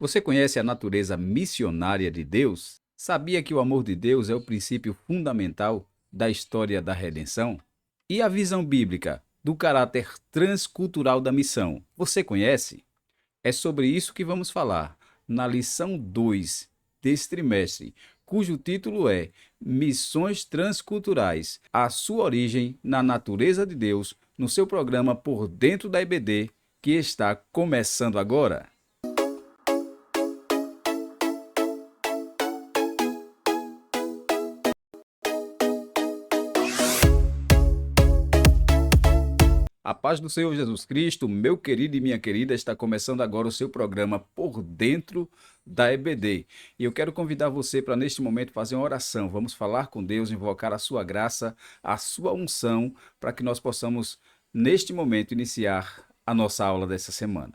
Você conhece a natureza missionária de Deus? Sabia que o amor de Deus é o princípio fundamental da história da redenção? E a visão bíblica do caráter transcultural da missão? Você conhece? É sobre isso que vamos falar na lição 2 desse trimestre, cujo título é Missões Transculturais: a sua origem na natureza de Deus, no seu programa Por Dentro da EBD, que está começando agora. A paz do Senhor Jesus Cristo, meu querido e minha querida, está começando agora o seu programa Por Dentro da EBD. E eu quero convidar você para, neste momento, fazer uma oração. Vamos falar com Deus, invocar a sua graça, a sua unção, para que nós possamos, neste momento, iniciar a nossa aula dessa semana.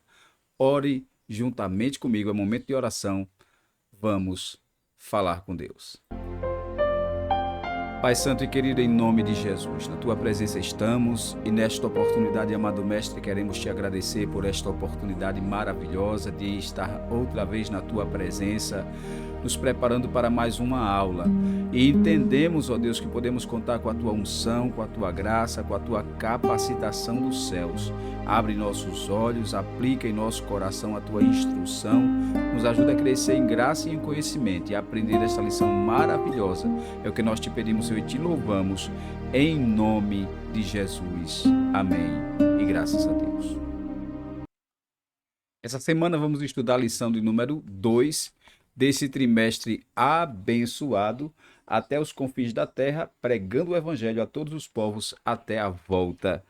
Ore juntamente comigo, é momento de oração. Vamos falar com Deus. Pai Santo e querido, em nome de Jesus, na Tua presença estamos e nesta oportunidade, amado Mestre, queremos Te agradecer por esta oportunidade maravilhosa de estar outra vez na Tua presença, nos preparando para mais uma aula. E entendemos, ó Deus, que podemos contar com a Tua unção, com a Tua graça, com a Tua capacitação dos céus. Abre nossos olhos, aplica em nosso coração a Tua instrução, nos ajuda a crescer em graça e em conhecimento e a aprender esta lição maravilhosa. É o que nós te pedimos, Senhor, e te louvamos, em nome de Jesus. Amém. E graças a Deus. Essa semana vamos estudar a lição de número 2 desse trimestre abençoado, até os confins da terra, pregando o evangelho a todos os povos até a volta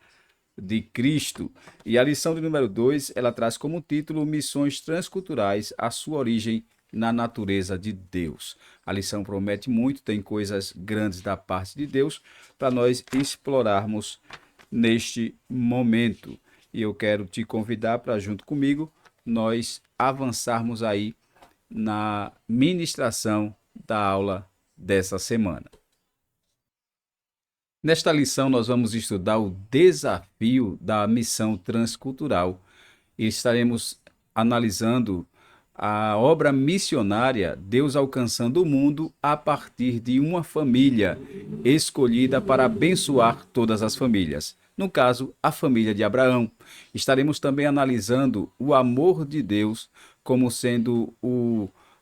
de Cristo. E a lição de número 2, ela traz como título Missões Transculturais, a sua origem na natureza de Deus. A lição promete muito, tem coisas grandes da parte de Deus para nós explorarmos neste momento. E eu quero te convidar para, junto comigo, nós avançarmos aí na ministração da aula dessa semana. Nesta lição, nós vamos estudar o desafio da missão transcultural e estaremos analisando a obra missionária Deus alcançando o mundo a partir de uma família escolhida para abençoar todas as famílias. No caso, a família de Abraão. Estaremos também analisando o amor de Deus como sendo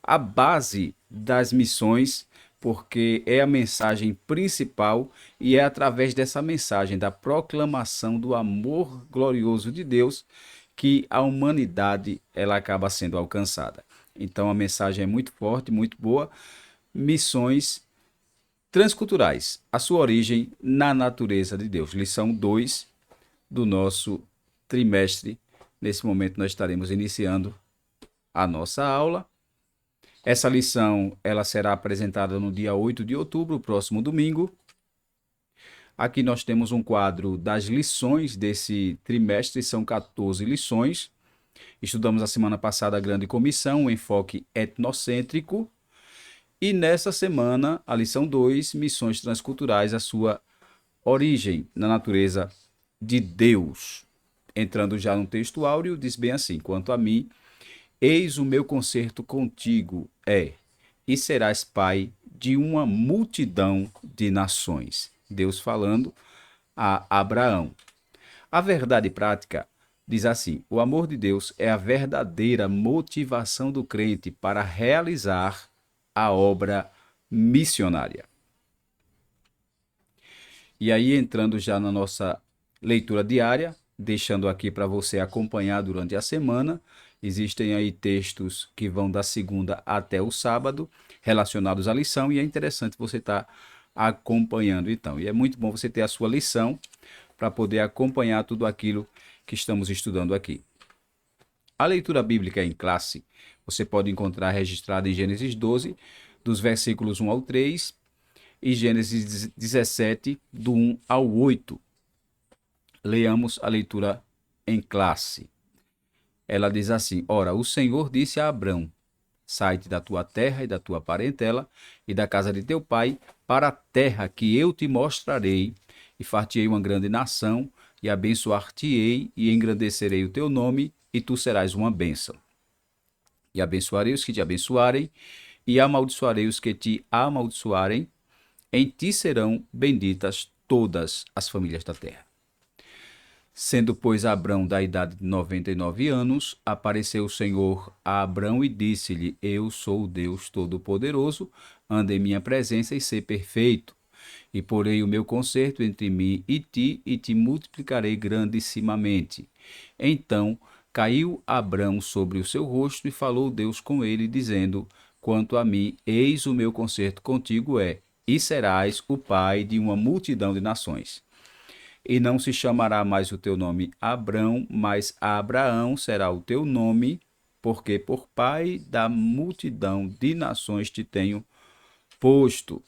a base das missões, porque é a mensagem principal e é através dessa mensagem, da proclamação do amor glorioso de Deus, que a humanidade ela acaba sendo alcançada. Então a mensagem é muito forte, muito boa. Missões transculturais, a sua origem na natureza de Deus. Lição 2 do nosso trimestre. Nesse momento nós estaremos iniciando a nossa aula. Essa lição ela será apresentada no dia 8 de outubro, próximo domingo. Aqui nós temos um quadro das lições desse trimestre, são 14 lições. Estudamos a semana passada a Grande Comissão, o enfoque etnocêntrico. E nessa semana, a lição 2, Missões Transculturais, a sua origem na natureza de Deus. Entrando já no texto áureo, diz bem assim: quanto a mim, eis o meu concerto contigo e serás pai de uma multidão de nações. Deus falando a Abraão. A verdade prática diz assim: o amor de Deus é a verdadeira motivação do crente para realizar a obra missionária. E aí, entrando já na nossa leitura diária, deixando aqui para você acompanhar durante a semana, existem aí textos que vão da segunda até o sábado, relacionados à lição, e é interessante você estar acompanhando então. E é muito bom você ter a sua lição para poder acompanhar tudo aquilo que estamos estudando aqui. A leitura bíblica em classe você pode encontrar registrada em Gênesis 12, dos versículos 1 ao 3, e Gênesis 17, do 1 ao 8. Leamos a leitura em classe. Ela diz assim: ora, o Senhor disse a Abrão: sai-te da tua terra e da tua parentela e da casa de teu pai para a terra que eu te mostrarei, e far-te-ei uma grande nação, e abençoar-te-ei e engrandecerei o teu nome, e tu serás uma bênção. E abençoarei os que te abençoarem, e amaldiçoarei os que te amaldiçoarem. Em ti serão benditas todas as famílias da terra. Sendo, pois, Abrão da idade de 99 anos, apareceu o Senhor a Abrão e disse-lhe: Eu sou o Deus Todo-Poderoso, anda em minha presença e sê perfeito. E porei o meu concerto entre mim e te multiplicarei grandissimamente. Então caiu Abrão sobre o seu rosto e falou Deus com ele, dizendo: Quanto a mim, eis o meu concerto contigo e serás o pai de uma multidão de nações. E não se chamará mais o teu nome Abrão, mas Abraão será o teu nome, porque por pai da multidão de nações te tenho posto.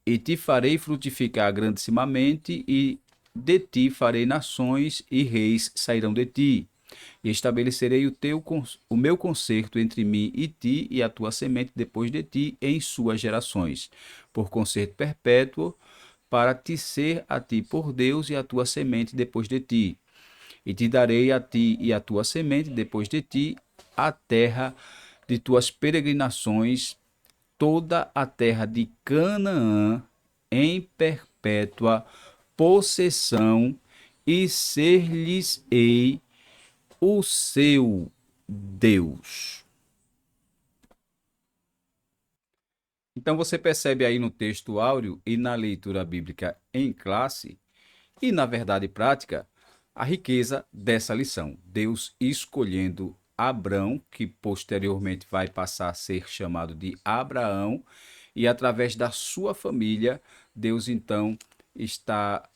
E te farei frutificar grandissimamente, e de ti farei nações, e reis sairão de ti. E estabelecerei o meu concerto entre mim e ti, e a tua semente depois de ti, em suas gerações, por concerto perpétuo, para te ser a ti por Deus e a tua semente depois de ti. E te darei a ti e a tua semente depois de ti a terra de tuas peregrinações, toda a terra de Canaã, em perpétua possessão, e ser-lhes-ei o seu Deus. Então você percebe aí no texto áureo e na leitura bíblica em classe, e na verdade prática, a riqueza dessa lição. Deus escolhendo Abrão, que posteriormente vai passar a ser chamado de Abraão, e através da sua família, Deus então está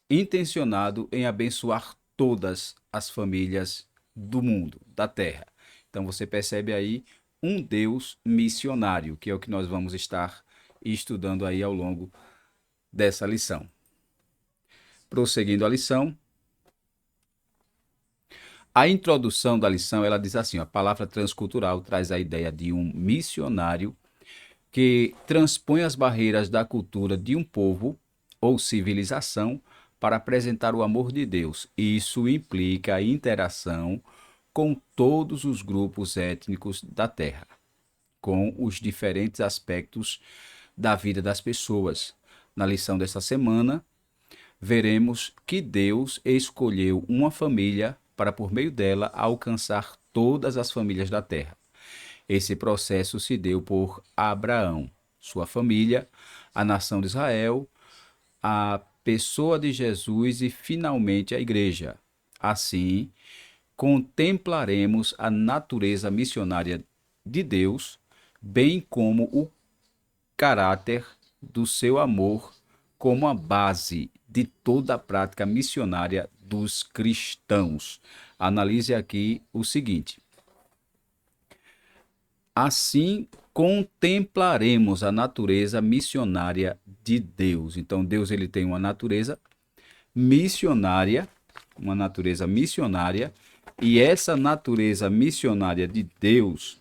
intencionado em abençoar todas as famílias do mundo, da terra. Então você percebe aí um Deus missionário, que é o que nós vamos estar estudando aí ao longo dessa lição. Prosseguindo a lição, a introdução da lição, ela diz assim, a palavra transcultural traz a ideia de um missionário que transpõe as barreiras da cultura de um povo ou civilização para apresentar o amor de Deus. Isso implica a interação com todos os grupos étnicos da Terra, com os diferentes aspectos da vida das pessoas. Na lição dessa semana, veremos que Deus escolheu uma família para, por meio dela, alcançar todas as famílias da terra. Esse processo se deu por Abraão, sua família, a nação de Israel, a pessoa de Jesus e, finalmente, a igreja. Assim, contemplaremos a natureza missionária de Deus, bem como o caráter do seu amor como a base de toda a prática missionária dos cristãos. Analise aqui o seguinte: assim contemplaremos a natureza missionária de Deus. Então Deus ele tem missionária, uma natureza missionária, e essa natureza missionária de Deus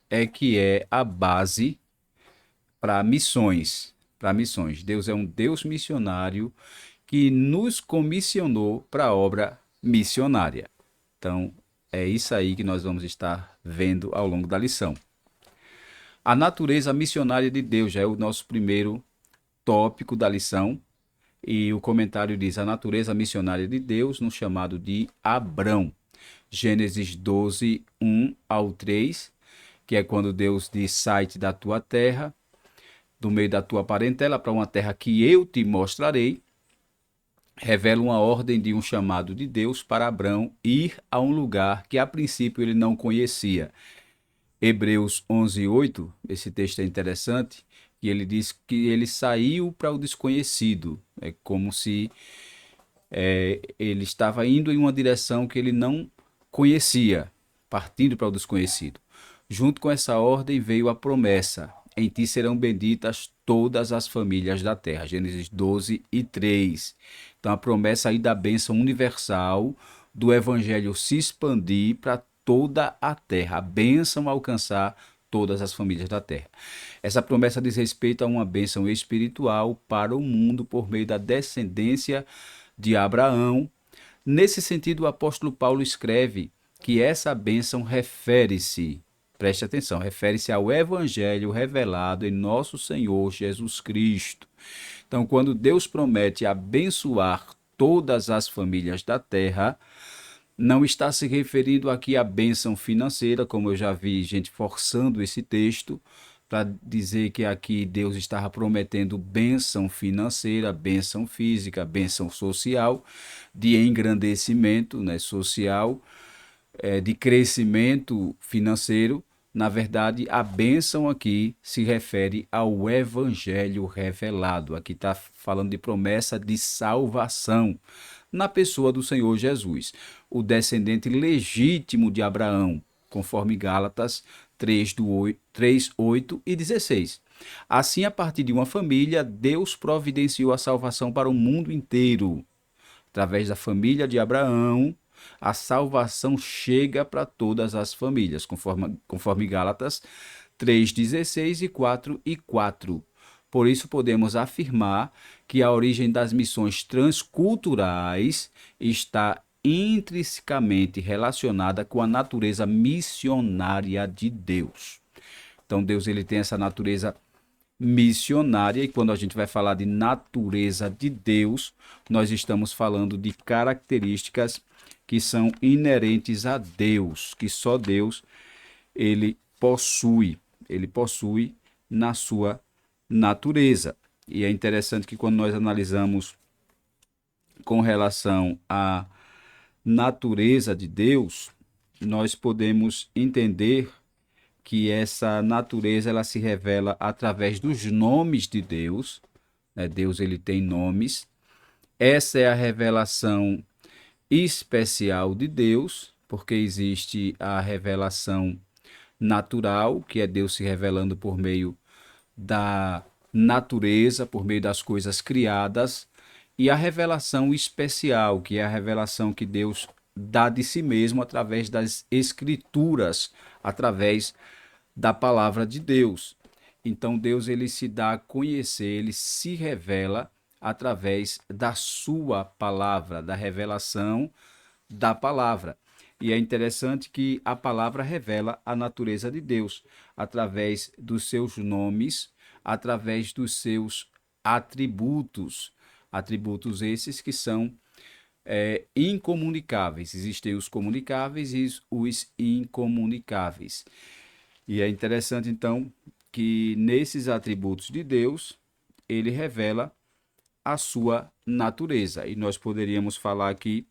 é que é a base para missões, para missões. Deus é um Deus missionário que nos comissionou para a obra missionária. Então, é isso aí que nós vamos estar vendo ao longo da lição. A natureza missionária de Deus já é o nosso primeiro tópico da lição. E o comentário diz: a natureza missionária de Deus, no chamado de Abrão. Gênesis 12, 1 ao 3, que é quando Deus diz: sai-te da tua terra, do meio da tua parentela, para uma terra que eu te mostrarei. Revela uma ordem de um chamado de Deus para Abrão ir a um lugar que a princípio ele não conhecia. Hebreus 11, 8, esse texto é interessante, e ele diz que ele saiu para o desconhecido. É como se ele estava indo em uma direção que ele não conhecia, partindo para o desconhecido. Junto com essa ordem veio a promessa: em ti serão benditas todas as famílias da terra. Gênesis 12 e 3. Então a promessa aí da bênção universal do evangelho se expandir para toda a terra, a bênção alcançar todas as famílias da terra. Essa promessa diz respeito a uma bênção espiritual para o mundo por meio da descendência de Abraão. Nesse sentido, o apóstolo Paulo escreve que essa bênção refere-se, preste atenção, refere-se ao evangelho revelado em nosso Senhor Jesus Cristo. Então, quando Deus promete abençoar todas as famílias da terra, não está se referindo aqui à bênção financeira, como eu já vi gente forçando esse texto, para dizer que aqui Deus estava prometendo bênção financeira, bênção física, bênção social, de engrandecimento, né, social, de crescimento financeiro. Na verdade, a bênção aqui se refere ao evangelho revelado. Aqui está falando de promessa de salvação na pessoa do Senhor Jesus, o descendente legítimo de Abraão, conforme Gálatas 3, 8 e 16. Assim, a partir de uma família, Deus providenciou a salvação para o mundo inteiro. Através da família de Abraão, a salvação chega para todas as famílias, conforme Gálatas 3,16 e 4:4. Por isso, podemos afirmar que a origem das missões transculturais está intrinsecamente relacionada com a natureza missionária de Deus. Então, Deus ele tem essa natureza missionária, e quando a gente vai falar de natureza de Deus, nós estamos falando de características que são inerentes a Deus, que só Deus ele possui na sua natureza. E é interessante que quando nós analisamos com relação à natureza de Deus, nós podemos entender que essa natureza ela se revela através dos nomes de Deus, né? Deus ele tem nomes. Essa é a revelação especial de Deus, porque existe a revelação natural, que é Deus se revelando por meio da natureza, por meio das coisas criadas, e a revelação especial, que é a revelação que Deus dá de si mesmo através das escrituras, através da palavra de Deus. Então Deus ele se dá a conhecer, ele se revela através da sua palavra, da revelação da palavra. E é interessante que a palavra revela a natureza de Deus através dos seus nomes, através dos seus atributos. Atributos esses que são incomunicáveis. Existem os comunicáveis e os incomunicáveis. E é interessante, então, que nesses atributos de Deus, ele revela a sua natureza. E nós poderíamos falar aqui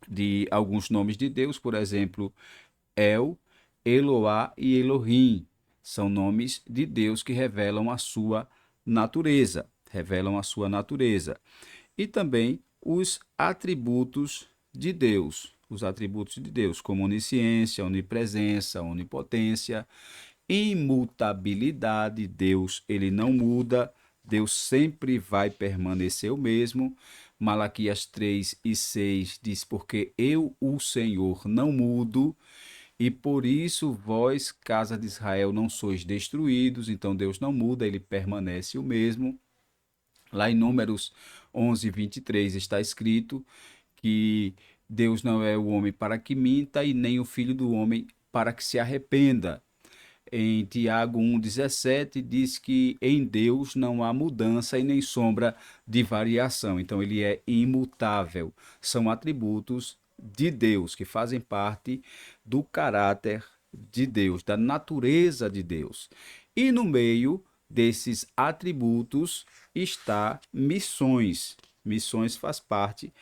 de alguns nomes de Deus, por exemplo, El, Eloá e Elohim. São nomes de Deus que revelam a sua natureza, revelam a sua natureza. E também os atributos de Deus, os atributos de Deus, como onisciência, onipresença, onipotência, imutabilidade. Deus, ele não muda, Deus sempre vai permanecer o mesmo. Malaquias 3:6 diz: porque eu, o Senhor, não mudo, e por isso vós, casa de Israel, não sois destruídos. Então Deus não muda, ele permanece o mesmo. Lá em Números 11:23 está escrito que Deus não é o homem para que minta, e nem o filho do homem para que se arrependa. Em Tiago 1,17 diz que em Deus não há mudança e nem sombra de variação. Então ele é imutável. São atributos de Deus que fazem parte do caráter de Deus, da natureza de Deus. E no meio desses atributos está missões. Missões faz parte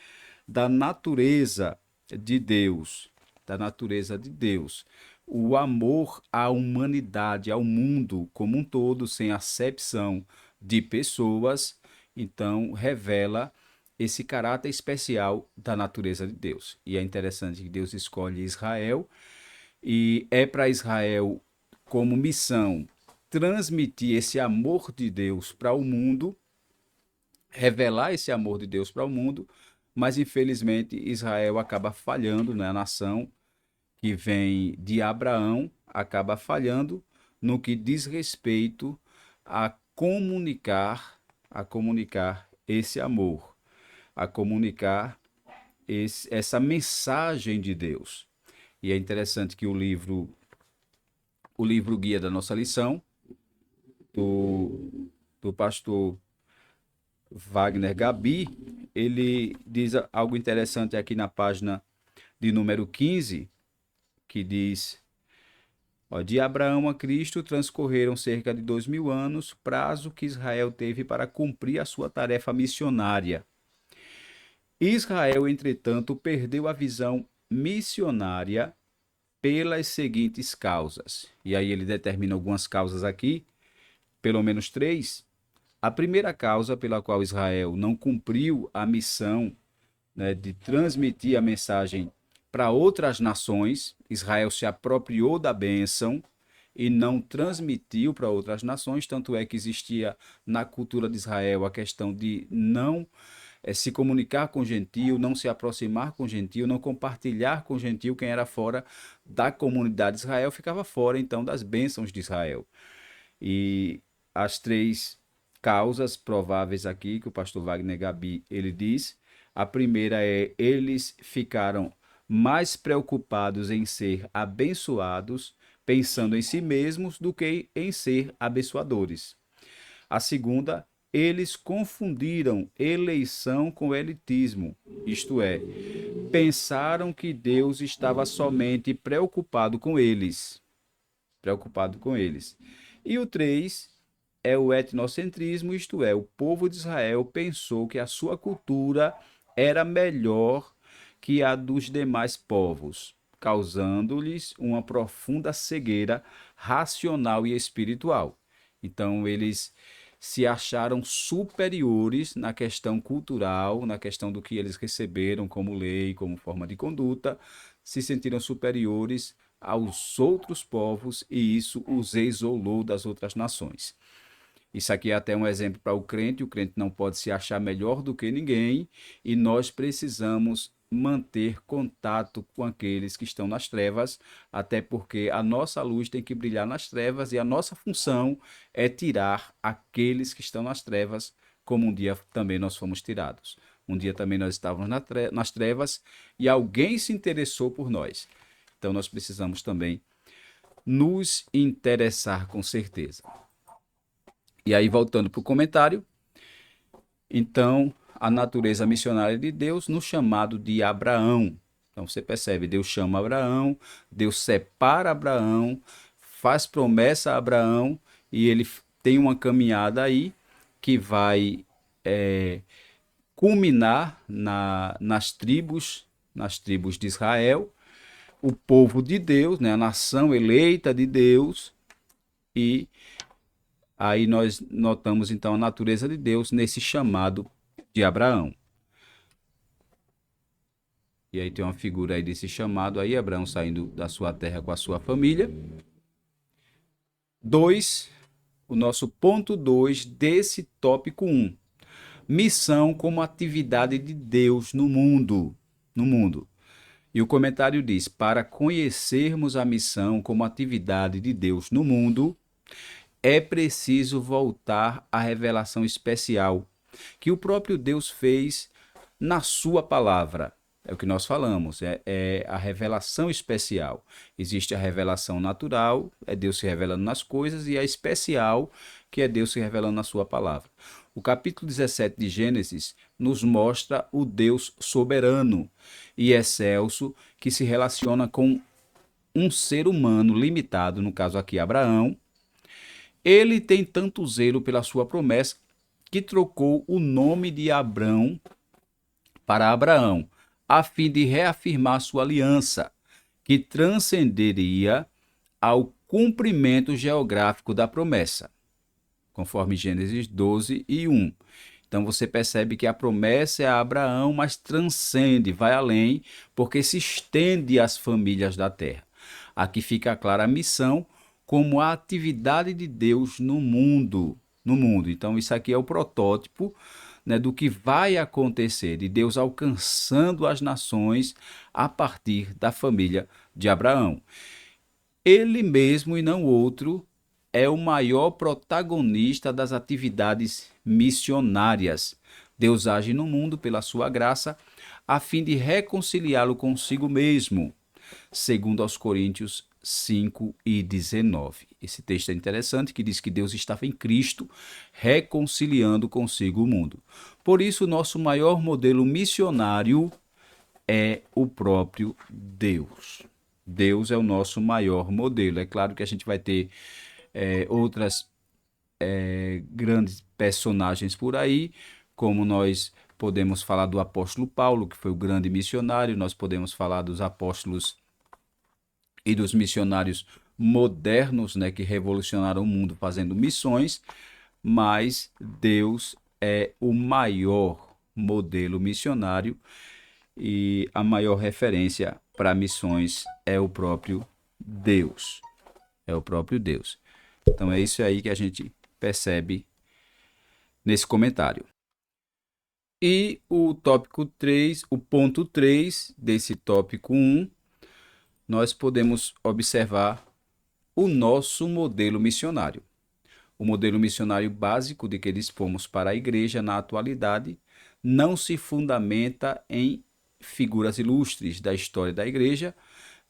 da natureza de Deus, da natureza de Deus. O amor à humanidade, ao mundo como um todo, sem acepção de pessoas, então revela esse caráter especial da natureza de Deus. E é interessante que Deus escolhe Israel, e é para Israel como missão transmitir esse amor de Deus para o mundo, revelar esse amor de Deus para o mundo, mas infelizmente Israel acaba falhando, né? A nação que vem de Abraão acaba falhando no que diz respeito a comunicar esse amor, a comunicar essa mensagem de Deus. E é interessante que o livro guia da nossa lição, do pastor Wagner Gabi, ele diz algo interessante aqui na página de número 15, que diz: ó, de Abraão a Cristo transcorreram cerca de 2000 anos, prazo que Israel teve para cumprir a sua tarefa missionária. Israel, entretanto, perdeu a visão missionária pelas seguintes causas. E aí ele determina algumas causas aqui, pelo menos três. A primeira causa pela qual Israel não cumpriu a missão, né, de transmitir a mensagem para outras nações, Israel se apropriou da bênção e não transmitiu para outras nações, tanto é que existia na cultura de Israel a questão de não se comunicar com gentio, não se aproximar com gentio, não compartilhar com gentio. Quem era fora da comunidade de Israel ficava fora então das bênçãos de Israel. E as três causas prováveis aqui que o pastor Wagner Gabi ele diz: a primeira é eles ficaram mais preocupados em ser abençoados, pensando em si mesmos, do que em ser abençoadores. A segunda, eles confundiram eleição com elitismo, isto é, pensaram que Deus estava somente preocupado com eles, preocupado com eles. E o 3 é o etnocentrismo, isto é, o povo de Israel pensou que a sua cultura era melhor que a dos demais povos, causando-lhes uma profunda cegueira racional e espiritual. Então, eles se acharam superiores na questão cultural, na questão do que eles receberam como lei, como forma de conduta, se sentiram superiores aos outros povos e isso os isolou das outras nações. Isso aqui é até um exemplo para o crente não pode se achar melhor do que ninguém e nós precisamos manter contato com aqueles que estão nas trevas, até porque a nossa luz tem que brilhar nas trevas e a nossa função é tirar aqueles que estão nas trevas, como um dia também nós fomos tirados. Um dia também nós estávamos nas trevas e alguém se interessou por nós. Então nós precisamos também nos interessar com certeza. E aí, voltando para o comentário, então, a natureza missionária de Deus no chamado de Abraão. Então, você percebe, Deus chama Abraão, Deus separa Abraão, faz promessa a Abraão, e ele tem uma caminhada aí que vai culminar nas tribos de Israel, o povo de Deus, né, a nação eleita de Deus, e aí nós notamos então a natureza de Deus nesse chamado de Abraão. E aí tem uma figura aí desse chamado aí, Abraão saindo da sua terra com a sua família. 2, o nosso ponto 2 desse tópico 1. Missão como atividade de Deus no mundo. E o comentário diz: para conhecermos a missão como atividade de Deus no mundo, é preciso voltar à revelação especial que o próprio Deus fez na sua palavra. É o que nós falamos, é a revelação especial. Existe a revelação natural, é Deus se revelando nas coisas, e a especial, que é Deus se revelando na sua palavra. O capítulo 17 de Gênesis nos mostra o Deus soberano e excelso que se relaciona com um ser humano limitado, no caso aqui Abraão. Ele tem tanto zelo pela sua promessa que trocou o nome de Abrão para Abraão, a fim de reafirmar sua aliança, que transcenderia ao cumprimento geográfico da promessa, conforme Gênesis 12 e 1. Então você percebe que a promessa é a Abraão, mas transcende, vai além, porque se estende às famílias da terra. Aqui fica clara a missão como a atividade de Deus no mundo. Então isso aqui é o protótipo, né, do que vai acontecer, de Deus alcançando as nações a partir da família de Abraão. Ele mesmo e não outro é o maior protagonista das atividades missionárias. Deus age no mundo pela sua graça, a fim de reconciliá-lo consigo mesmo. segundo aos Coríntios 5:19. Esse texto é interessante, que diz que Deus estava em Cristo, reconciliando consigo o mundo. Por isso, nosso maior modelo missionário é o próprio Deus. Deus é o nosso maior modelo. É claro que a gente vai ter outras grandes personagens por aí, como nós podemos falar do apóstolo Paulo, que foi o grande missionário, nós podemos falar dos apóstolos e dos missionários modernos, né, que revolucionaram o mundo fazendo missões, mas Deus é o maior modelo missionário e a maior referência para missões é o próprio Deus. É o próprio Deus. Então é isso aí que a gente percebe nesse comentário. E o tópico 3, o ponto 3 desse tópico 1, nós podemos observar o nosso modelo missionário. O modelo missionário básico de que dispomos para a igreja na atualidade não se fundamenta em figuras ilustres da história da igreja,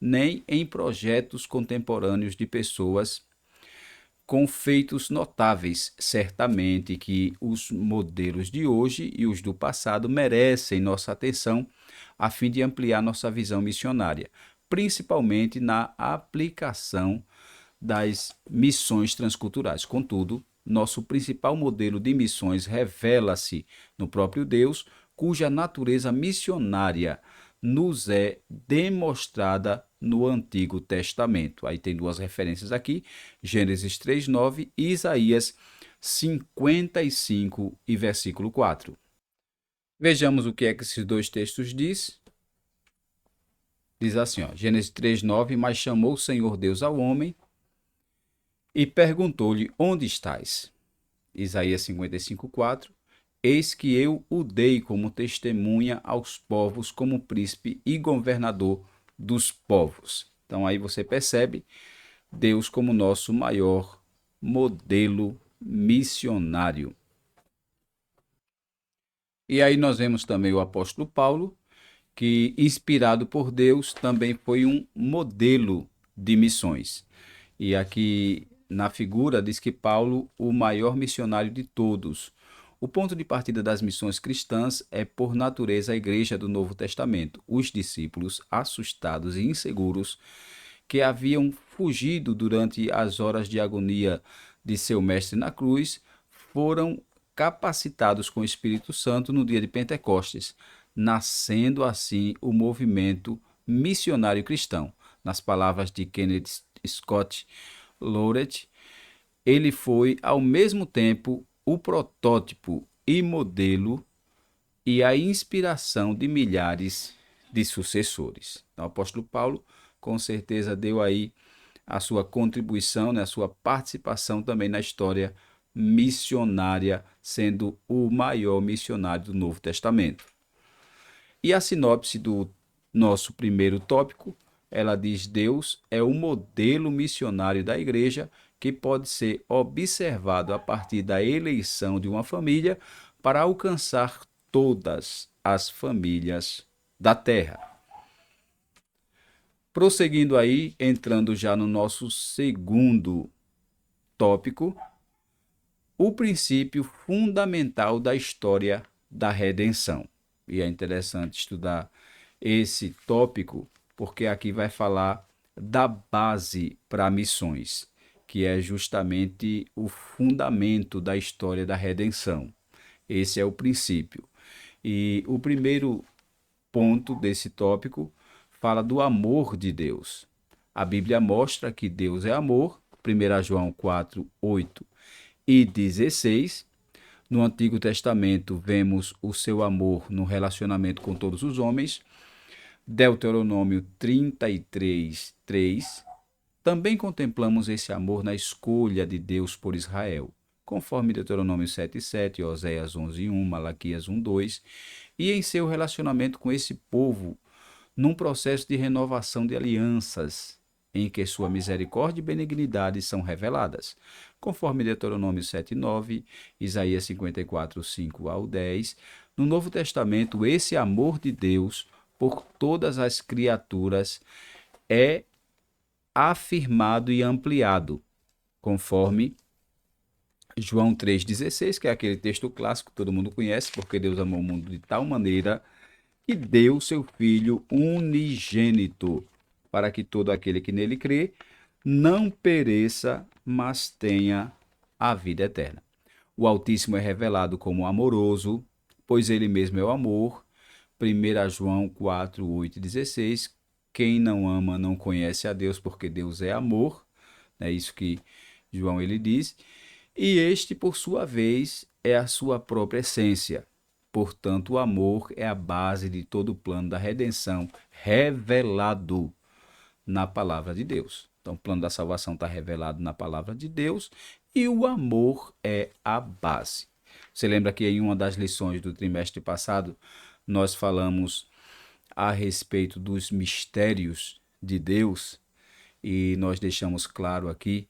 nem em projetos contemporâneos de pessoas com feitos notáveis. Certamente que os modelos de hoje e os do passado merecem nossa atenção a fim de ampliar nossa visão missionária, principalmente na aplicação das missões transculturais. Contudo, nosso principal modelo de missões revela-se no próprio Deus, cuja natureza missionária nos é demonstrada no Antigo Testamento. Aí tem duas referências aqui, Gênesis 3:9 e Isaías 55 e versículo 4. Vejamos o que é que esses dois textos diz. Diz assim, ó, Gênesis 3:9, mas chamou o Senhor Deus ao homem e perguntou-lhe, onde estás? Isaías 55:4, eis que eu o dei como testemunha aos povos, como príncipe e governador dos povos. Então aí você percebe Deus como nosso maior modelo missionário. E aí nós vemos também o apóstolo Paulo, que inspirado por Deus também foi um modelo de missões. E aqui na figura diz que Paulo, o maior missionário de todos. O ponto de partida das missões cristãs é, por natureza, a igreja do Novo Testamento. Os discípulos, assustados e inseguros, que haviam fugido durante as horas de agonia de seu mestre na cruz, foram capacitados com o Espírito Santo no dia de Pentecostes, nascendo assim o movimento missionário cristão. Nas palavras de Kenneth Scott Lauret, ele foi ao mesmo tempo o protótipo e modelo e a inspiração de milhares de sucessores. Então, o apóstolo Paulo com certeza deu aí a sua contribuição, né, a sua participação também na história missionária, sendo o maior missionário do Novo Testamento. E a sinopse do nosso primeiro tópico, ela diz: Deus é o modelo missionário da igreja que pode ser observado a partir da eleição de uma família para alcançar todas as famílias da terra. Prosseguindo aí, entrando já no nosso segundo tópico, o princípio fundamental da história da redenção. E é interessante estudar esse tópico, porque aqui vai falar da base para missões, que é justamente o fundamento da história da redenção. Esse é o princípio. E o primeiro ponto desse tópico fala do amor de Deus. A Bíblia mostra que Deus é amor, 1 João 4:8 e 16. No Antigo Testamento vemos o seu amor no relacionamento com todos os homens. Deuteronômio 33:3. Também contemplamos esse amor na escolha de Deus por Israel, conforme Deuteronômio 7:7, Oséias 11:1, Malaquias 1:2, e em seu relacionamento com esse povo, num processo de renovação de alianças, em que sua misericórdia e benignidade são reveladas, conforme Deuteronômio 7:9, Isaías 54:5-10. No Novo Testamento, esse amor de Deus por todas as criaturas é afirmado e ampliado, conforme João 3,16, que é aquele texto clássico que todo mundo conhece, porque Deus amou o mundo de tal maneira que deu seu Filho unigênito, para que todo aquele que nele crê não pereça, mas tenha a vida eterna. O Altíssimo é revelado como amoroso, pois ele mesmo é o amor. 1 João 4, 8 e 16. Quem não ama não conhece a Deus, porque Deus é amor. É isso que João ele diz. E este, por sua vez, é a sua própria essência. Portanto, o amor é a base de todo o plano da redenção revelado na palavra de Deus. Então, o plano da salvação está revelado na palavra de Deus e o amor é a base. Você lembra que em uma das lições do trimestre passado nós falamos a respeito dos mistérios de Deus e nós deixamos claro aqui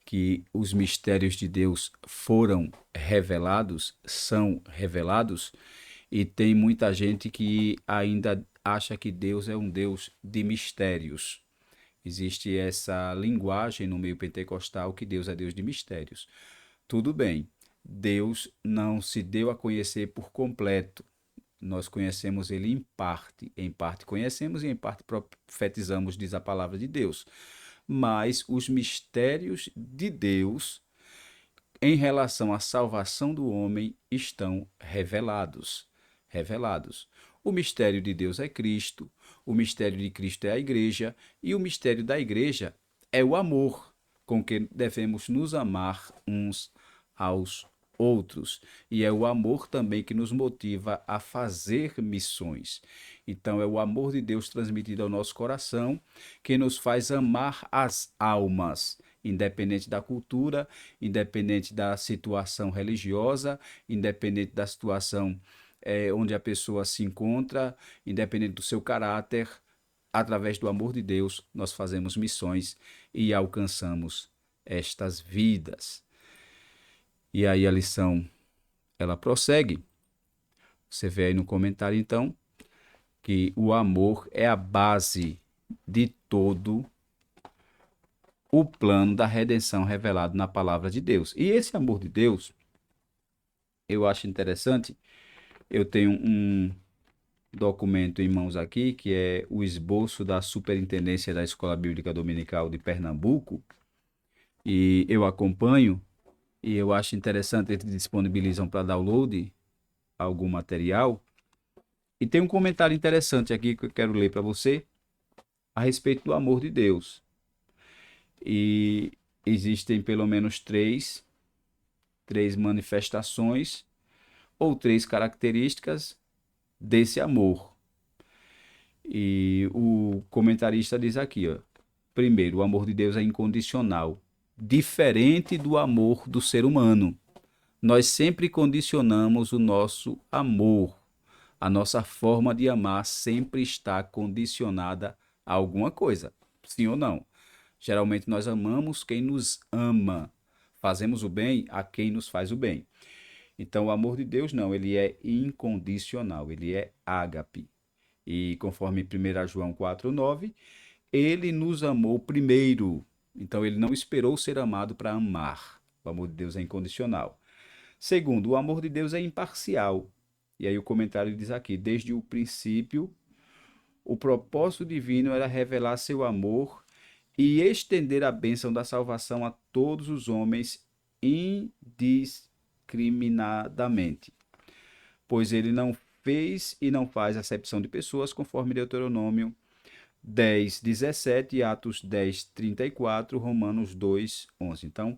que os mistérios de Deus foram revelados, são revelados, e tem muita gente que ainda acha que Deus é um Deus de mistérios. Existe essa linguagem no meio pentecostal que Deus é Deus de mistérios. Tudo bem, Deus não se deu a conhecer por completo. Nós conhecemos ele em parte conhecemos e em parte profetizamos, diz a palavra de Deus. Mas os mistérios de Deus em relação à salvação do homem estão revelados. Revelados. O mistério de Deus é Cristo, o mistério de Cristo é a igreja, e o mistério da igreja é o amor com que devemos nos amar uns aos outros. E é o amor também que nos motiva a fazer missões. Então, é o amor de Deus transmitido ao nosso coração que nos faz amar as almas, independente da cultura, independente da situação religiosa, independente da situação onde a pessoa se encontra, independente do seu caráter. Através do amor de Deus, nós fazemos missões e alcançamos estas vidas. E aí a lição, ela prossegue. Você vê aí no comentário, então, que o amor é a base de todo o plano da redenção revelado na palavra de Deus. E esse amor de Deus, eu acho interessante. Eu tenho um documento em mãos aqui, que é o esboço da Superintendência da Escola Bíblica Dominical de Pernambuco, e eu acompanho, e eu acho interessante, eles disponibilizam para download algum material, e tem um comentário interessante aqui que eu quero ler para você, a respeito do amor de Deus. E existem pelo menos três manifestações, ou três características desse amor. E o comentarista diz aqui, ó, primeiro, o amor de Deus é incondicional, diferente do amor do ser humano. Nós sempre condicionamos o nosso amor. A nossa forma de amar sempre está condicionada a alguma coisa, sim ou não? Geralmente nós amamos quem nos ama. Fazemos o bem a quem nos faz o bem. Então o amor de Deus não, ele é incondicional, ele é ágape. E conforme 1 João 4,9, ele nos amou primeiro. Então ele não esperou ser amado para amar. O amor de Deus é incondicional. Segundo, o amor de Deus é imparcial. E aí o comentário diz aqui, desde o princípio, o propósito divino era revelar seu amor e estender a bênção da salvação a todos os homens indiscriminadamente. Pois ele não fez e não faz acepção de pessoas, conforme Deuteronômio 10, 17, Atos 10, 34, Romanos 2, 11. Então,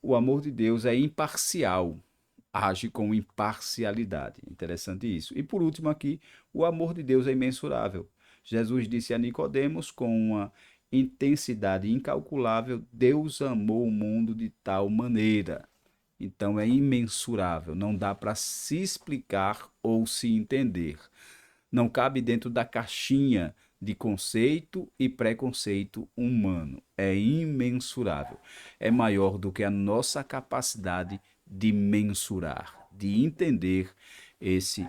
o amor de Deus é imparcial, age com imparcialidade. Interessante isso. E por último aqui, o amor de Deus é imensurável. Jesus disse a Nicodemos com uma intensidade incalculável: Deus amou o mundo de tal maneira. Então é imensurável, não dá para se explicar ou se entender. Não cabe dentro da caixinha de conceito e preconceito humano. É imensurável. É maior do que a nossa capacidade de mensurar, de entender esse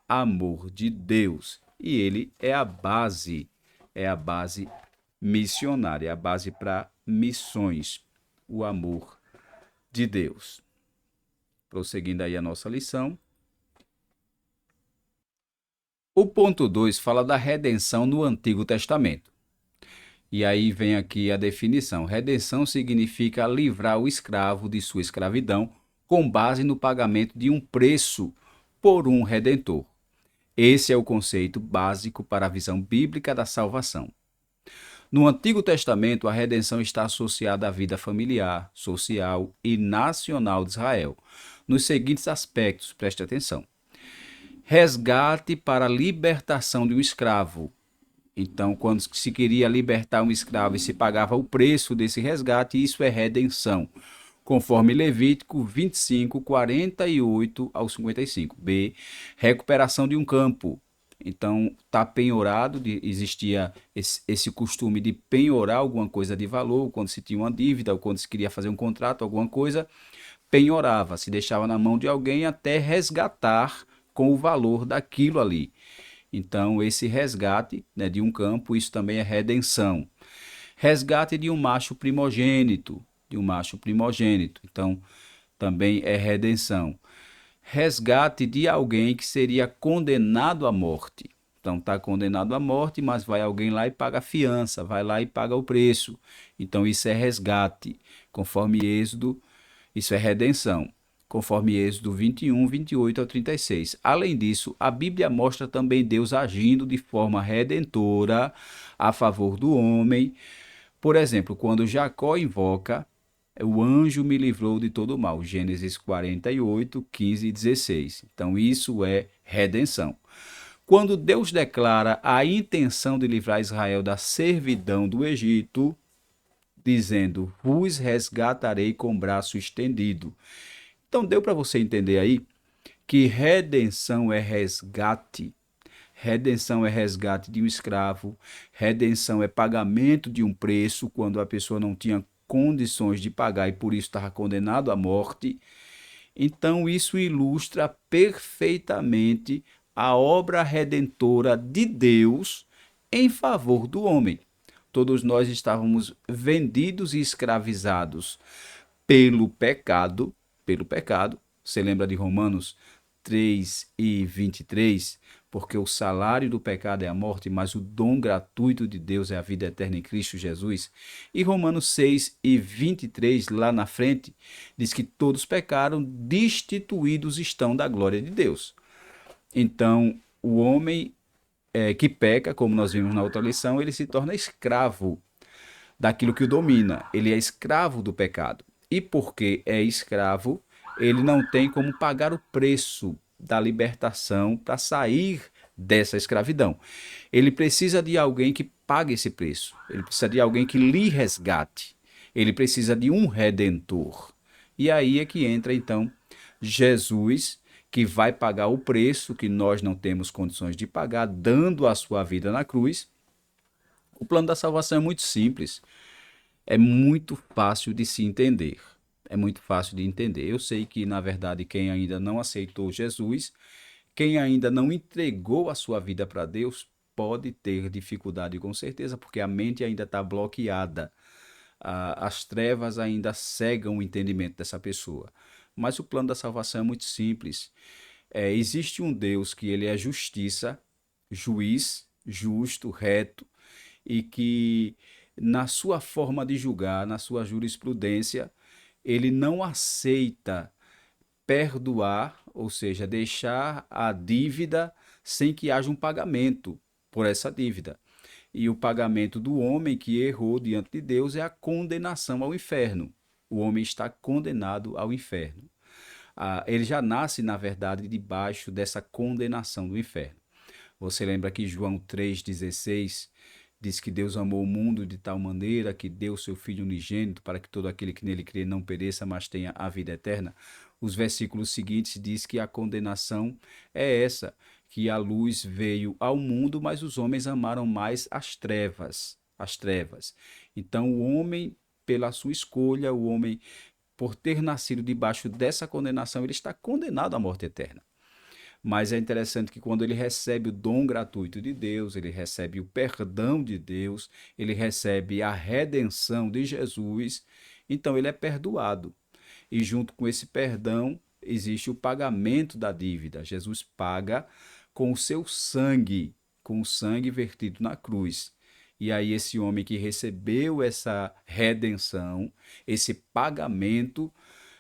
amor de Deus. E ele é a base missionária, a base para missões, o amor de Deus. Prosseguindo aí a nossa lição. O ponto 2 fala da redenção no Antigo Testamento. E aí vem aqui a definição. Redenção significa livrar o escravo de sua escravidão com base no pagamento de um preço por um redentor. Esse é o conceito básico para a visão bíblica da salvação. No Antigo Testamento, a redenção está associada à vida familiar, social e nacional de Israel, nos seguintes aspectos, preste atenção. Resgate para a libertação de um escravo. Então, quando se queria libertar um escravo e se pagava o preço desse resgate, isso é redenção, conforme Levítico 25, 48 ao 55. B. Recuperação de um campo. Então, está penhorado, existia esse costume de penhorar alguma coisa de valor, quando se tinha uma dívida, ou quando se queria fazer um contrato, alguma coisa, penhorava, se deixava na mão de alguém até resgatar com o valor daquilo ali. Então, esse resgate, né, de um campo, isso também é redenção. Resgate de um macho primogênito, então também é redenção. Resgate de alguém que seria condenado à morte. Então está condenado à morte, mas vai alguém lá e paga a fiança, vai lá e paga o preço. Então isso é resgate, conforme Êxodo, isso é redenção, conforme Êxodo 21, 28 ao 36. Além disso, a Bíblia mostra também Deus agindo de forma redentora a favor do homem. Por exemplo, quando Jacó invoca, o anjo me livrou de todo o mal, Gênesis 48, 15 e 16. Então isso é redenção. Quando Deus declara a intenção de livrar Israel da servidão do Egito, dizendo, vos resgatarei com braço estendido. Então deu para você entender aí que redenção é resgate. Redenção é resgate de um escravo, redenção é pagamento de um preço quando a pessoa não tinha condições de pagar e por isso estava condenado à morte. Então isso ilustra perfeitamente a obra redentora de Deus em favor do homem. Todos nós estávamos vendidos e escravizados pelo pecado, Você lembra de Romanos 3 e 23? Porque o salário do pecado é a morte, mas o dom gratuito de Deus é a vida eterna em Cristo Jesus. E Romanos 6 e 23, lá na frente, diz que todos pecaram, destituídos estão da glória de Deus. Então, o homem que peca, como nós vimos na outra lição, ele se torna escravo daquilo que o domina. Ele é escravo do pecado. E porque é escravo, ele não tem como pagar o preço da libertação para sair dessa escravidão. Ele precisa de alguém que pague esse preço. Ele precisa de alguém que lhe resgate. Ele precisa de um redentor. E aí é que entra então Jesus, que vai pagar o preço que nós não temos condições de pagar, dando a sua vida na cruz. O plano da salvação é muito simples. É muito fácil de se entender. É muito fácil de entender. Eu sei que, na verdade, quem ainda não aceitou Jesus, quem ainda não entregou a sua vida para Deus, pode ter dificuldade com certeza, porque a mente ainda está bloqueada. As trevas ainda cegam o entendimento dessa pessoa. Mas o plano da salvação é muito simples. Existe um Deus que ele é justiça, juiz, justo, reto, e que na sua forma de julgar, na sua jurisprudência, ele não aceita perdoar, ou seja, deixar a dívida sem que haja um pagamento por essa dívida. E o pagamento do homem que errou diante de Deus é a condenação ao inferno. O homem está condenado ao inferno. Ele já nasce, na verdade, debaixo dessa condenação do inferno. Você lembra que João 3,16 diz que Deus amou o mundo de tal maneira que deu seu Filho unigênito para que todo aquele que nele crê não pereça, mas tenha a vida eterna? Os versículos seguintes diz que a condenação é essa, que a luz veio ao mundo, mas os homens amaram mais as trevas. Então o homem, pela sua escolha, o homem, por ter nascido debaixo dessa condenação, ele está condenado à morte eterna. Mas é interessante que quando ele recebe o dom gratuito de Deus, ele recebe o perdão de Deus, ele recebe a redenção de Jesus, então ele é perdoado. E junto com esse perdão, existe o pagamento da dívida. Jesus paga com o seu sangue, com o sangue vertido na cruz. E aí esse homem que recebeu essa redenção, esse pagamento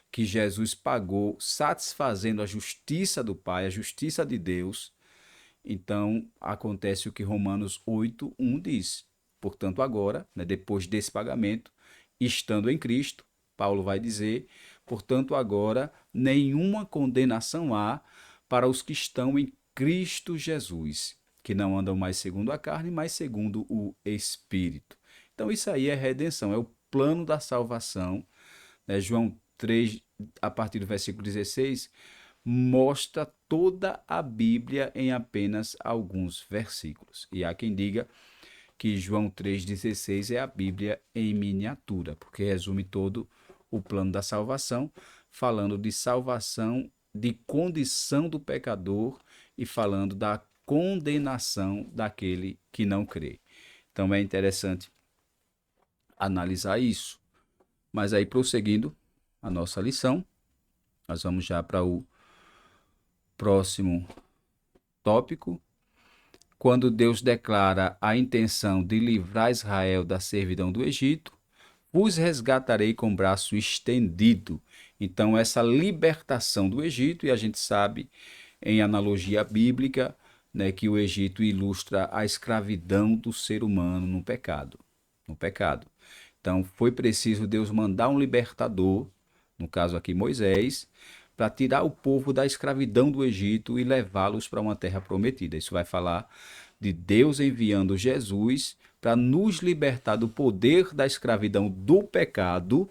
que Jesus pagou, satisfazendo a justiça do Pai, a justiça de Deus, então acontece o que Romanos 8:1 diz. Portanto, agora, né, depois desse pagamento, estando em Cristo, Paulo vai dizer, portanto, agora nenhuma condenação há para os que estão em Cristo Jesus, que não andam mais segundo a carne, mas segundo o Espírito. Então, isso aí é redenção, é o plano da salvação, né? João 3, a partir do versículo 16, mostra toda a Bíblia em apenas alguns versículos. E há quem diga que João 3,16 é a Bíblia em miniatura, porque resume todo o plano da salvação, falando de salvação, de condição do pecador e falando da condenação daquele que não crê. Então é interessante analisar isso. Mas aí, prosseguindo a nossa lição, nós vamos já para o próximo tópico. Quando Deus declara a intenção de livrar Israel da servidão do Egito, vos resgatarei com braço estendido. Então, essa libertação do Egito, e a gente sabe, em analogia bíblica, né, que o Egito ilustra a escravidão do ser humano no pecado. No pecado. Então, foi preciso Deus mandar um libertador, no caso aqui Moisés, para tirar o povo da escravidão do Egito e levá-los para uma terra prometida. Isso vai falar de Deus enviando Jesus para nos libertar do poder da escravidão do pecado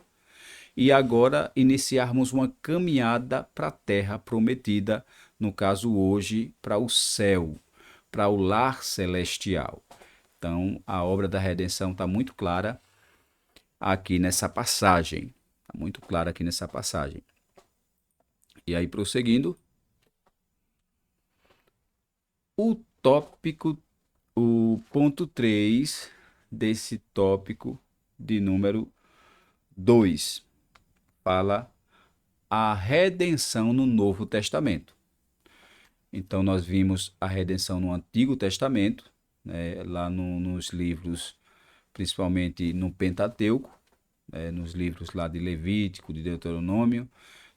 e agora iniciarmos uma caminhada para a terra prometida, no caso hoje, para o céu, para o lar celestial. Então, a obra da redenção está muito clara aqui nessa passagem. Está muito clara aqui nessa passagem. E aí, prosseguindo, o tópico, o ponto 3 desse tópico de número 2 fala a redenção no Novo Testamento. Então, nós vimos a redenção no Antigo Testamento, né, lá nos livros, principalmente no Pentateuco, nos livros lá de Levítico, de Deuteronômio,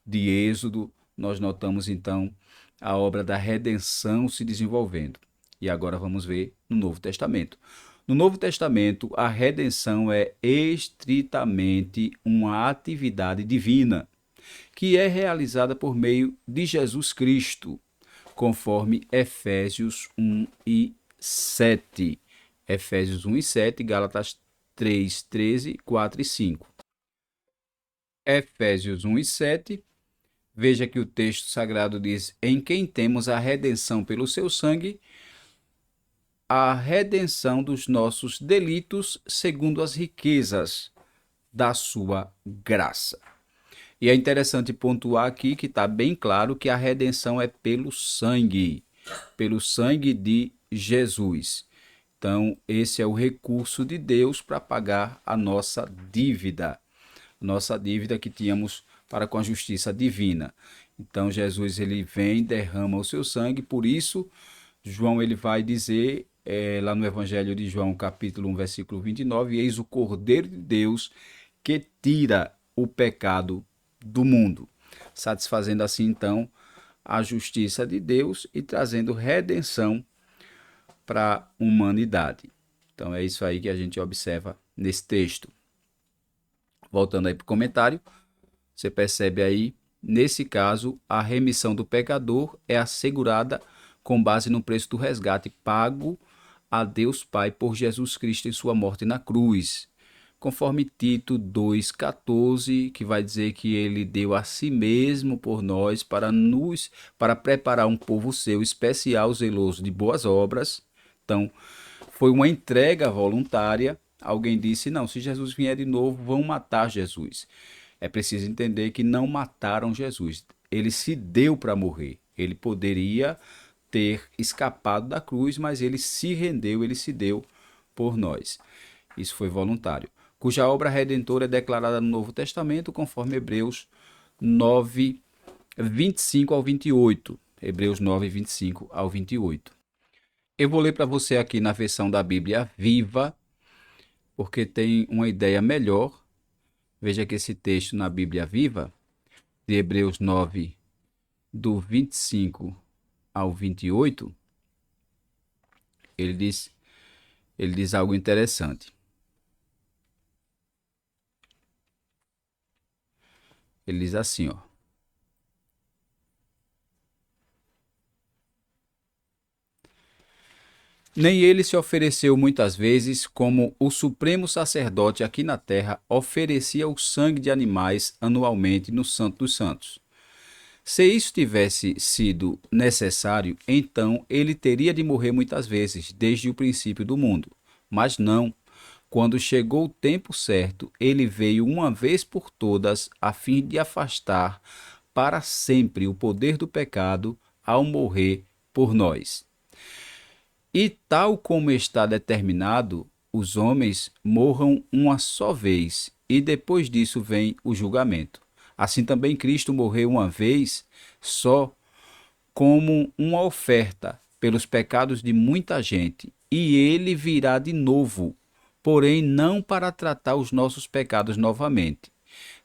de Êxodo, nós notamos então a obra da redenção se desenvolvendo. E agora vamos ver no Novo Testamento. No Novo Testamento, a redenção é estritamente uma atividade divina, que é realizada por meio de Jesus Cristo, conforme Efésios 1:7. Efésios 1:7, Gálatas 3:13, 4 e 5. Efésios 1:7, veja que o texto sagrado diz: em quem temos a redenção pelo seu sangue, a redenção dos nossos delitos segundo as riquezas da sua graça. E é interessante pontuar aqui que está bem claro que a redenção é pelo sangue de Jesus. Então, esse é o recurso de Deus para pagar a nossa dívida que tínhamos para com a justiça divina. Então, Jesus ele vem, derrama o seu sangue, por isso, João ele vai dizer, lá no Evangelho de João, capítulo 1, versículo 29, eis o Cordeiro de Deus que tira o pecado do mundo, satisfazendo assim, então, a justiça de Deus e trazendo redenção para a humanidade. Então, é isso aí que a gente observa nesse texto. Voltando aí para o comentário, você percebe aí, nesse caso, a remissão do pecador é assegurada com base no preço do resgate pago a Deus Pai por Jesus Cristo em sua morte na cruz. Conforme Tito 2,14, que vai dizer que ele deu a si mesmo por nós para preparar um povo seu especial, zeloso de boas obras. Então, foi uma entrega voluntária. Alguém disse, não, se Jesus vier de novo, vão matar Jesus. É preciso entender que não mataram Jesus. Ele se deu para morrer. Ele poderia ter escapado da cruz, mas ele se rendeu, ele se deu por nós. Isso foi voluntário. Cuja obra redentora é declarada no Novo Testamento, conforme Hebreus 9, 25 ao 28. Hebreus 9, 25 ao 28. Eu vou ler para você aqui na versão da Bíblia Viva, porque tem uma ideia melhor. Veja que esse texto na Bíblia Viva, de Hebreus 9, do 25 ao 28, ele diz algo interessante. Ele diz assim, ó. Nem ele se ofereceu muitas vezes como o supremo sacerdote aqui na terra oferecia o sangue de animais anualmente no Santo dos Santos. Se isso tivesse sido necessário, então ele teria de morrer muitas vezes, desde o princípio do mundo. Mas não. Quando chegou o tempo certo, ele veio uma vez por todas, a fim de afastar para sempre o poder do pecado ao morrer por nós. E tal como está determinado, os homens morram uma só vez, e depois disso vem o julgamento. Assim também Cristo morreu uma vez só, como uma oferta pelos pecados de muita gente, e ele virá de novo, porém não para tratar os nossos pecados novamente.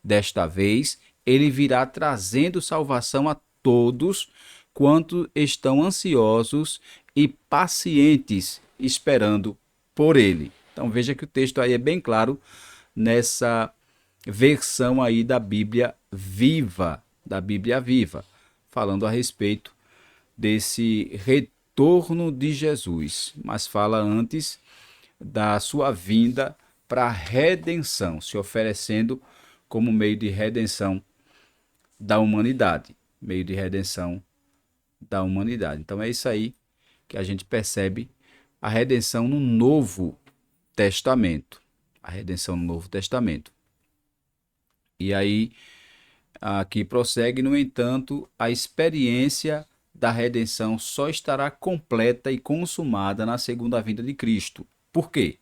Desta vez, ele virá trazendo salvação a todos quanto estão ansiosos e pacientes esperando por ele. Então veja que o texto aí é bem claro nessa versão aí da Bíblia Viva, falando a respeito desse retorno de Jesus, mas fala antes da sua vinda para a redenção, se oferecendo como meio de redenção da humanidade, meio de redenção da humanidade. Então é isso aí que a gente percebe a redenção no Novo Testamento, a redenção no Novo Testamento. E aí aqui prossegue, no entanto, a experiência da redenção só estará completa e consumada na segunda vinda de Cristo. Por quê?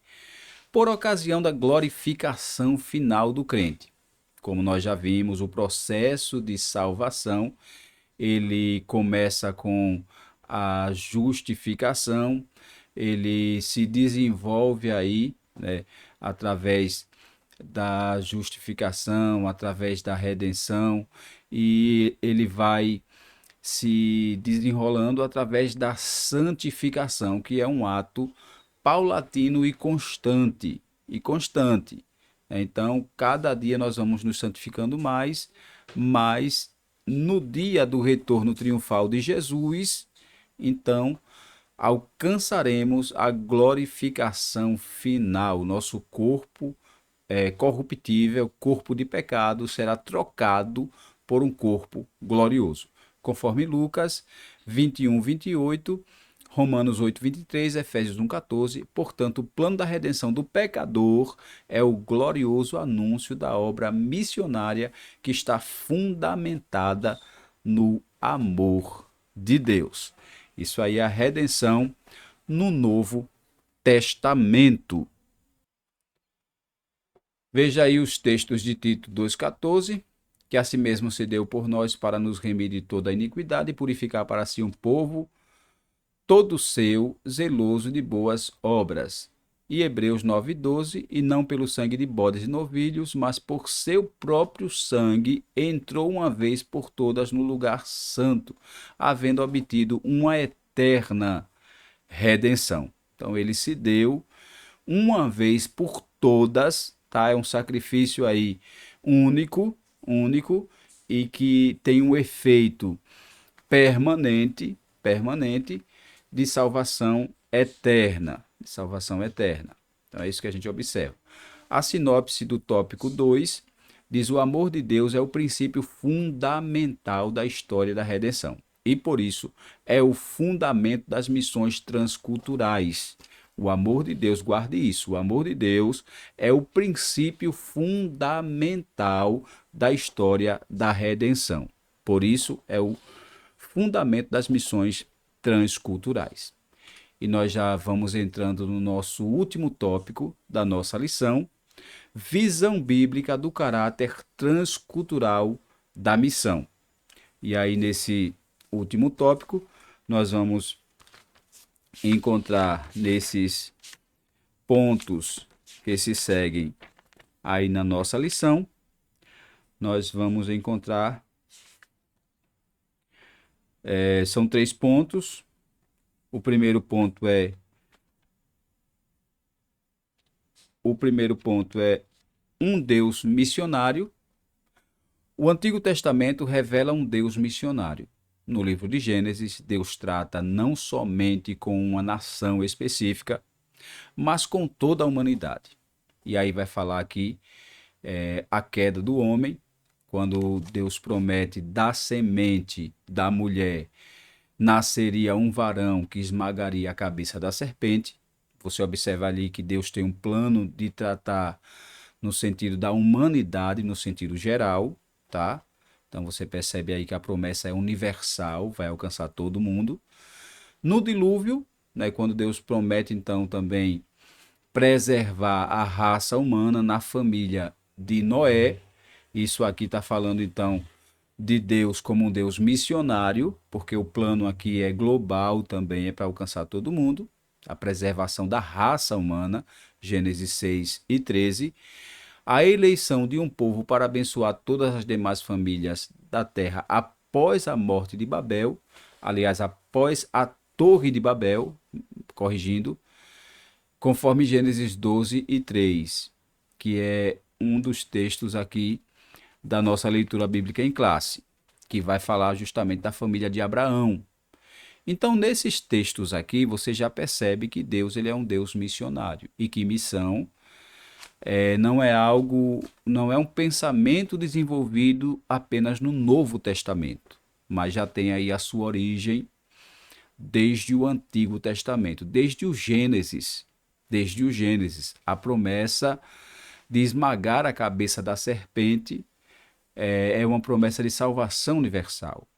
Por ocasião da glorificação final do crente. Como nós já vimos, o processo de salvação, ele começa com a justificação, ele se desenvolve aí, né, através da justificação, através da redenção, e ele vai se desenrolando através da santificação, que é um ato paulatino e constante, Então, cada dia nós vamos nos santificando mais, mas no dia do retorno triunfal de Jesus, então alcançaremos a glorificação final. Nosso corpo corruptível, corpo de pecado, será trocado por um corpo glorioso. Conforme Lucas 21, 28, Romanos 8, 23, Efésios 1, 14. Portanto, o plano da redenção do pecador é o glorioso anúncio da obra missionária que está fundamentada no amor de Deus. Isso aí é a redenção no Novo Testamento. Veja aí os textos de Tito 2,14, que a si mesmo se deu por nós para nos remir de toda a iniquidade e purificar para si um povo todo seu, zeloso de boas obras. E Hebreus 9,12, e não pelo sangue de bodes e novilhos, mas por seu próprio sangue, entrou uma vez por todas no lugar santo, havendo obtido uma eterna redenção. Então ele se deu uma vez por todas, tá? É um sacrifício aí único, e que tem um efeito permanente de salvação eterna, Então é isso que a gente observa. A sinopse do tópico 2 diz: o amor de Deus é o princípio fundamental da história da redenção. E por isso é o fundamento das missões transculturais. O amor de Deus, guarde isso, o amor de Deus é o princípio fundamental da história da redenção. Por isso é o fundamento das missões transculturais. E nós já vamos entrando no nosso último tópico da nossa lição, visão bíblica do caráter transcultural da missão. E aí, nesse último tópico, nós vamos encontrar nesses pontos que se seguem aí na nossa lição, nós vamos encontrar, são 3 pontos. O primeiro ponto é um Deus missionário. O Antigo Testamento revela um Deus missionário. No livro de Gênesis, Deus trata não somente com uma nação específica, mas com toda a humanidade. E aí vai falar aqui a queda do homem, quando Deus promete da semente da mulher nasceria um varão que esmagaria a cabeça da serpente. Você observa ali que Deus tem um plano de tratar no sentido da humanidade, no sentido geral, tá? Então você percebe aí que a promessa é universal, vai alcançar todo mundo. No dilúvio, né, quando Deus promete então também preservar a raça humana na família de Noé, isso aqui está falando então de Deus como um Deus missionário, porque o plano aqui é global também, é para alcançar todo mundo, a preservação da raça humana, Gênesis 6 e 13, a eleição de um povo para abençoar todas as demais famílias da terra após a morte de Babel, aliás, após a Torre de Babel, corrigindo, conforme Gênesis 12 e 3, que é um dos textos aqui da nossa leitura bíblica em classe, que vai falar justamente da família de Abraão. Então, nesses textos aqui, você já percebe que Deus ele é um Deus missionário e que missão não é um pensamento desenvolvido apenas no Novo Testamento, mas já tem aí a sua origem desde o Antigo Testamento, desde o Gênesis, a promessa de esmagar a cabeça da serpente é uma promessa de salvação universal.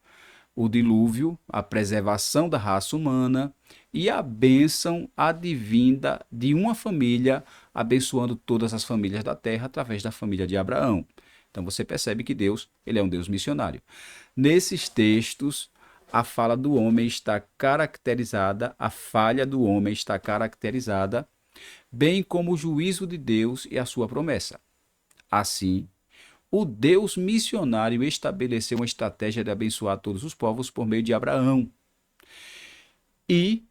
O dilúvio, a preservação da raça humana e a bênção advinda de uma família, abençoando todas as famílias da terra através da família de Abraão. Então você percebe que Deus, ele é um Deus missionário. Nesses textos, a fala do homem está caracterizada, a falha do homem está caracterizada, bem como o juízo de Deus e a sua promessa. Assim, o Deus missionário estabeleceu uma estratégia de abençoar todos os povos por meio de Abraão. E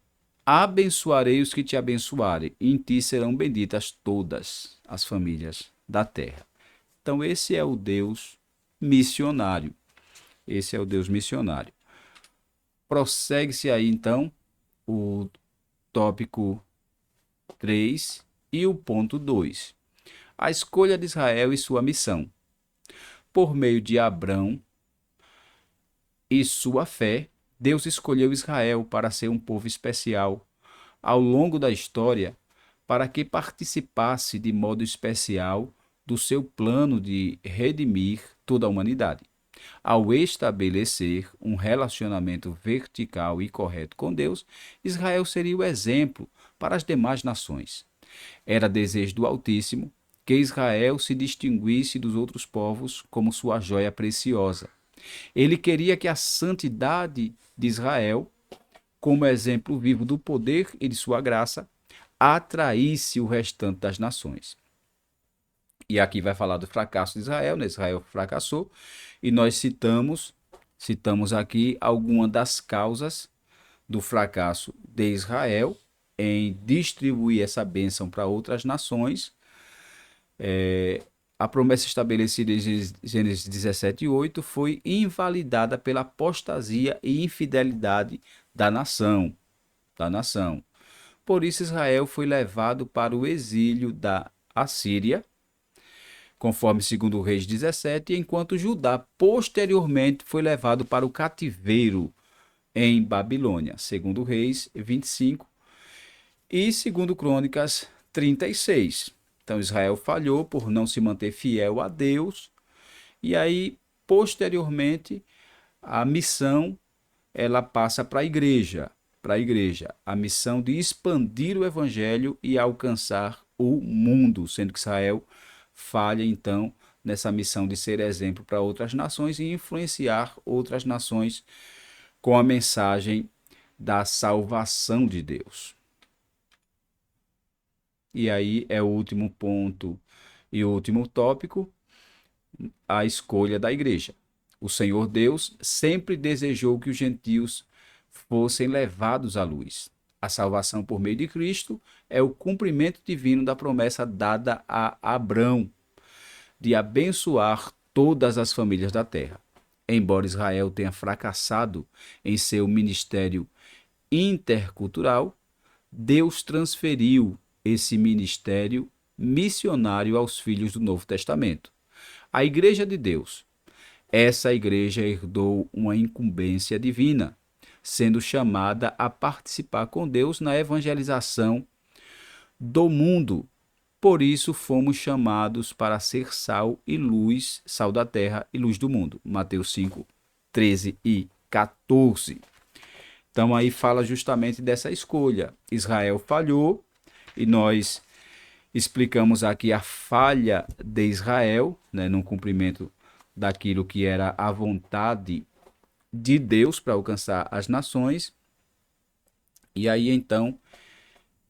abençoarei os que te abençoarem, e em ti serão benditas todas as famílias da terra. Então, esse é o Deus missionário. Esse é o Deus missionário. Prossegue-se aí, então, o tópico 3 e o ponto 2. A escolha de Israel e sua missão. Por meio de Abrão e sua fé, Deus escolheu Israel para ser um povo especial ao longo da história, para que participasse de modo especial do seu plano de redimir toda a humanidade. Ao estabelecer um relacionamento vertical e correto com Deus, Israel seria o exemplo para as demais nações. Era desejo do Altíssimo que Israel se distinguisse dos outros povos como sua joia preciosa. Ele queria que a santidade de Israel, como exemplo vivo do poder e de sua graça, atraísse o restante das nações. E aqui vai falar do fracasso de Israel, né? Israel fracassou, e nós citamos aqui algumas das causas do fracasso de Israel em distribuir essa bênção para outras nações. A promessa estabelecida em Gênesis 17:8 foi invalidada pela apostasia e infidelidade da nação. Por isso Israel foi levado para o exílio da Assíria, conforme 2 Reis 17, enquanto Judá posteriormente foi levado para o cativeiro em Babilônia, 2 Reis 25 e 2 Crônicas 36. Então Israel falhou por não se manter fiel a Deus, e aí posteriormente a missão ela passa para a igreja, a missão de expandir o evangelho e alcançar o mundo, sendo que Israel falha então nessa missão de ser exemplo para outras nações e influenciar outras nações com a mensagem da salvação de Deus. E aí é o último ponto e o último tópico, a escolha da igreja. O Senhor Deus sempre desejou que os gentios fossem levados à luz. A salvação por meio de Cristo é o cumprimento divino da promessa dada a Abrão de abençoar todas as famílias da terra. Embora Israel tenha fracassado em seu ministério intercultural, Deus transferiu esse ministério missionário aos filhos do Novo Testamento. A Igreja de Deus. Essa igreja herdou uma incumbência divina, sendo chamada a participar com Deus na evangelização do mundo. Por isso fomos chamados para ser sal e luz, sal da terra e luz do mundo. Mateus 5, 13 e 14. Então aí fala justamente dessa escolha. Israel falhou e nós explicamos aqui a falha de Israel, né, no cumprimento daquilo que era a vontade de Deus para alcançar as nações. E aí então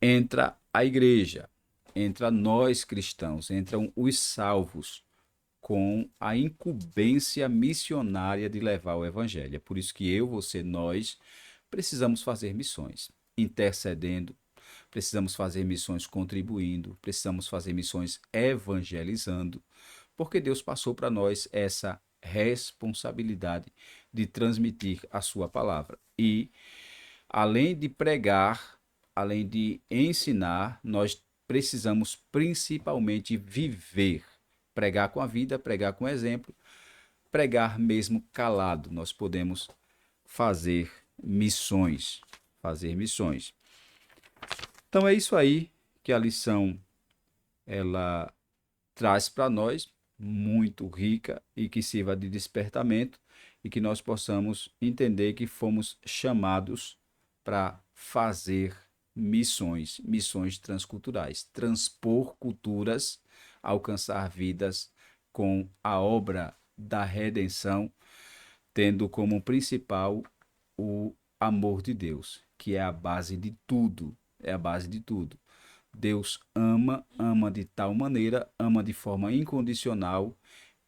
entra a igreja, entra nós cristãos, entram os salvos com a incumbência missionária de levar o evangelho. É por isso que eu, você, nós precisamos fazer missões, intercedendo, precisamos fazer missões contribuindo, precisamos fazer missões evangelizando, porque Deus passou para nós essa responsabilidade de transmitir a sua palavra. E além de pregar, além de ensinar, nós precisamos principalmente viver, pregar com a vida, pregar com exemplo, pregar mesmo calado. Nós podemos fazer missões, fazer missões. Então é isso aí que a lição ela traz para nós, muito rica e que sirva de despertamento e que nós possamos entender que fomos chamados para fazer missões, missões transculturais, transpor culturas, alcançar vidas com a obra da redenção, tendo como principal o amor de Deus, que é a base de tudo, é a base de tudo. Deus ama, ama de tal maneira, ama de forma incondicional,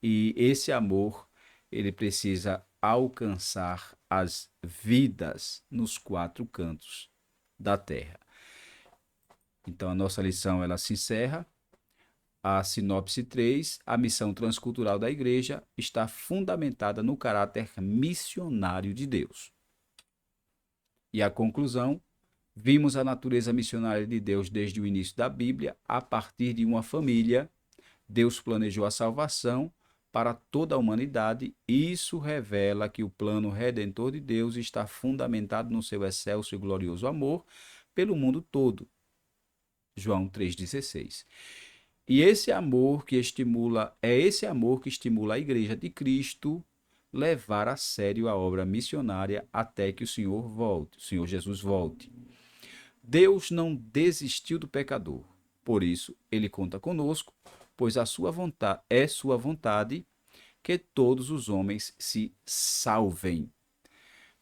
e esse amor, ele precisa alcançar as vidas nos quatro cantos da terra. Então a nossa lição ela se encerra. A sinopse 3, a missão transcultural da igreja está fundamentada no caráter missionário de Deus. E a conclusão, vimos a natureza missionária de Deus desde o início da Bíblia, a partir de uma família. Deus planejou a salvação para toda a humanidade. Isso revela que o plano redentor de Deus está fundamentado no seu excelso e glorioso amor pelo mundo todo. João 3,16. E esse amor que estimula a Igreja de Cristo levar a sério a obra missionária até que o Senhor Jesus volte. Deus não desistiu do pecador, por isso ele conta conosco, pois é sua vontade que todos os homens se salvem.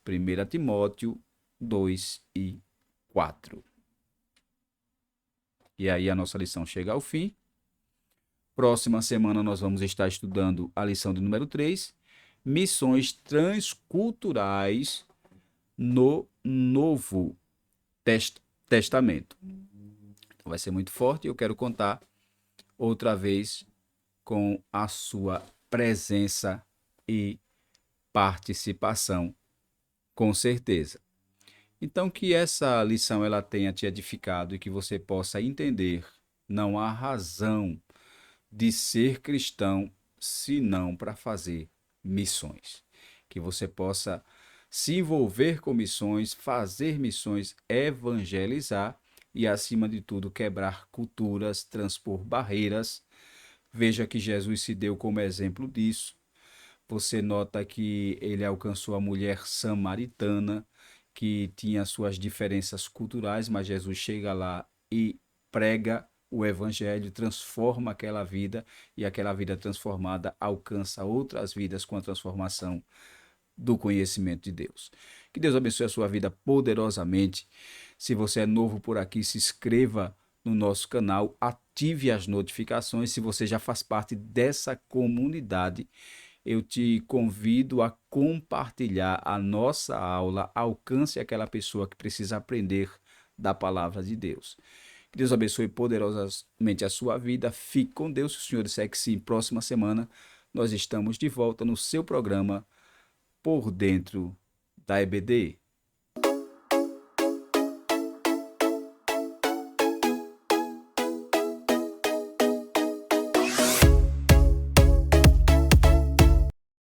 1 Timóteo 2 e 4. E aí a nossa lição chega ao fim. Próxima semana nós vamos estar estudando a lição de número 3, missões transculturais no Novo Testamento. Então vai ser muito forte e eu quero contar outra vez com a sua presença e participação, com certeza. Então que essa lição ela tenha te edificado e que você possa entender, não há razão de ser cristão senão para fazer missões. Que você possa se envolver com missões, fazer missões, evangelizar e, acima de tudo, quebrar culturas, transpor barreiras. Veja que Jesus se deu como exemplo disso. Você nota que ele alcançou a mulher samaritana, que tinha suas diferenças culturais, mas Jesus chega lá e prega o evangelho, transforma aquela vida e aquela vida transformada alcança outras vidas com a transformação do conhecimento de Deus. Que Deus abençoe a sua vida poderosamente. Se você é novo por aqui, se inscreva no nosso canal, ative as notificações. Se você já faz parte dessa comunidade, eu te convido a compartilhar a nossa aula, alcance aquela pessoa que precisa aprender da palavra de Deus. Que Deus abençoe poderosamente a sua vida. Fique com Deus. Se o Senhor disser que sim, próxima semana nós estamos de volta no seu programa Por Dentro da EBD.